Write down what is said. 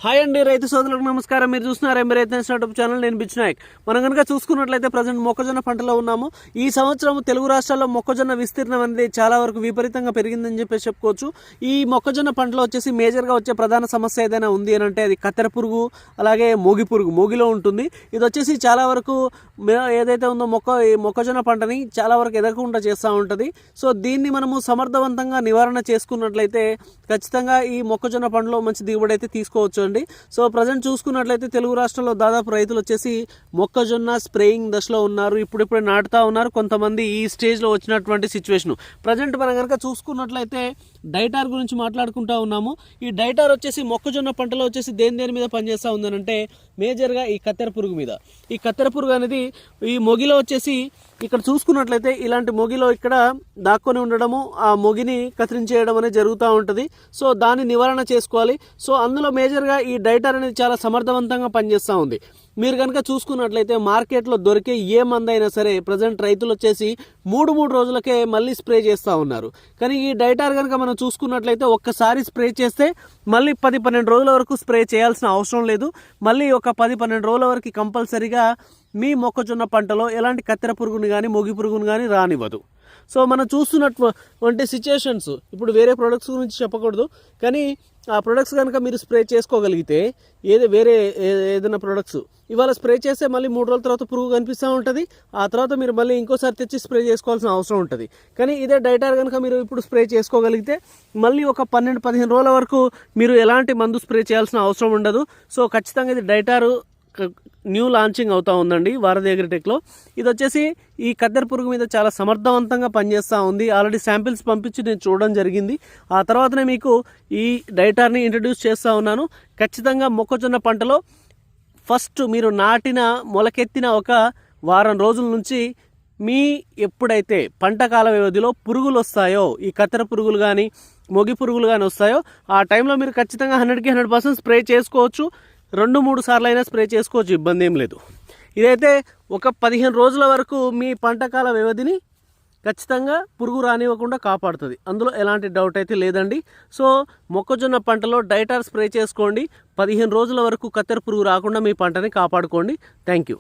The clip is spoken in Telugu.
హాయ్ అండి, రైతు సోదరులకు నమస్కారం. మీరు చూస్తున్నారు ఎంబీ రైతు స్టార్ట్అప్ ఛానల్. నేను బిచ్ నాయక్. మనం కనుక చూసుకున్నట్లయితే ప్రజెంట్ మొక్కజొన్న పంటలో ఉన్నాము. ఈ సంవత్సరం తెలుగు రాష్ట్రాల్లో మొక్కజొన్న విస్తీర్ణం అనేది చాలా వరకు విపరీతంగా పెరిగిందని చెప్పేసి చెప్పుకోవచ్చు. ఈ మొక్కజొన్న పంటలో వచ్చేసి మేజర్గా వచ్చే ప్రధాన సమస్య ఏదైనా ఉంది అని అంటే అది కత్తెర పురుగు, అలాగే మోగి పురుగు మోగిలో ఉంటుంది. ఇది వచ్చేసి చాలా వరకు ఏదైతే ఉందో మొక్కజొన్న పంటని చాలా వరకు ఎదగకుండా చేస్తూ ఉంటుంది. సో దీన్ని మనము సమర్థవంతంగా నివారణ చేసుకున్నట్లయితే ఖచ్చితంగా ఈ మొక్కజొన్న పంటలో మంచి దిగుబడి అయితే తీసుకోవచ్చు అండి. సో ప్రజెంట్ చూసుకున్నట్లయితే తెలుగు రాష్ట్రంలో దాదాపు రైతులు వచ్చేసి మొక్కజొన్న స్ప్రేయింగ్ దశలో ఉన్నారు. ఇప్పుడిప్పుడే నాటుతా ఉన్నారు. కొంతమంది ఈ స్టేజ్లో వచ్చినటువంటి సిచ్యువేషన్. ప్రజెంట్ మనం కనుక చూసుకున్నట్లయితే డైటార్ గురించి మాట్లాడుకుంటా ఉన్నాము. ఈ డైటార్ వచ్చేసి మొక్కజొన్న పంటలో వచ్చేసి దేని మీద పనిచేస్తూ ఉందనంటే మేజర్గా ఈ కత్తెర పురుగు మీద. ఈ కత్తెర పురుగు అనేది ఈ మొగిలో వచ్చేసి ఇక్కడ చూసుకున్నట్లయితే ఇలాంటి మొగిలో ఇక్కడ దాక్కొని ఉండడము, ఆ మొగిని కత్తిరించేయడం అనేది జరుగుతూ ఉంటుంది. సో దాన్ని నివారణ చేసుకోవాలి. సో అందులో మేజర్గా ఈ డైటార్ అనేది చాలా సమర్థవంతంగా పనిచేస్తూ ఉంది. మీరు కనుక చూసుకున్నట్లయితే మార్కెట్లో దొరికే ఏ మందైనా సరే ప్రజెంట్ రైతులు వచ్చేసి మూడు రోజులకే మళ్ళీ స్ప్రే చేస్తూ ఉన్నారు. కానీ ఈ డైటార్ కనుక మనం చూసుకున్నట్లయితే ఒక్కసారి స్ప్రే చేస్తే మళ్ళీ 10-12 రోజుల వరకు స్ప్రే చేయాల్సిన అవసరం లేదు. మళ్ళీ ఒక 10-12 రోజుల వరకు కంపల్సరీగా మీ మొక్కజొన్న పంటలో ఎలాంటి కత్తెర పురుగుని కానీ మొగి పురుగుని కానీ రానివ్వదు. సో మనం చూస్తున్నటువంటి సిచ్యుయేషన్స్, ఇప్పుడు వేరే ప్రొడక్ట్స్ గురించి చెప్పకూడదు, కానీ ఆ ప్రొడక్ట్స్ కనుక మీరు స్ప్రే చేసుకోగలిగితే ఏదైనా ప్రొడక్ట్స్ ఇవాళ స్ప్రే చేస్తే మళ్ళీ 3 రోజుల తర్వాత పురుగు కనిపిస్తూ ఉంటుంది. ఆ తర్వాత మీరు మళ్ళీ ఇంకోసారి తెచ్చి స్ప్రే చేసుకోవాల్సిన అవసరం ఉంటుంది. కానీ ఇదే డైటార్ కనుక మీరు ఇప్పుడు స్ప్రే చేసుకోగలిగితే మళ్ళీ ఒక 12-15 రోజుల వరకు మీరు ఎలాంటి మందు స్ప్రే చేయాల్సిన అవసరం ఉండదు. సో ఖచ్చితంగా ఇది డైటారు న్యూ లాంచింగ్ అవుతూ ఉందండి భారత్ అగ్రిటెక్లో. ఇది వచ్చేసి ఈ కత్తెర పురుగు మీద చాలా సమర్థవంతంగా పనిచేస్తూ ఉంది. ఆల్రెడీ శాంపిల్స్ పంపించి నేను చూడడం జరిగింది. ఆ తర్వాతనే మీకు ఈ డైటార్ని ఇంట్రడ్యూస్ చేస్తూ ఉన్నాను. ఖచ్చితంగా మొక్కజొన్న పంటలో ఫస్ట్ మీరు నాటిన మొలకెత్తిన ఒక వారం రోజుల నుంచి ఎప్పుడైతే పంట కాల వ్యవధిలో పురుగులు వస్తాయో, ఈ కత్తెర పురుగులు కానీ మొగి పురుగులు కానీ వస్తాయో ఆ టైంలో మీరు ఖచ్చితంగా 100% స్ప్రే చేసుకోవచ్చు. 2-3 సార్లు అయినా స్ప్రే చేసుకోవచ్చు, ఇబ్బంది ఏం లేదు. ఇదైతే ఒక 15 రోజుల వరకు మీ పంట కాల వ్యవధిని ఖచ్చితంగా పురుగు రానివ్వకుండా కాపాడుతుంది. అందులో ఎలాంటి డౌట్ అయితే లేదండి. సో మొక్కజొన్న పంటలో డైటార్ స్ప్రే చేసుకోండి. 15 రోజుల వరకు కత్తెర పురుగు రాకుండా మీ పంటని కాపాడుకోండి. Thank you.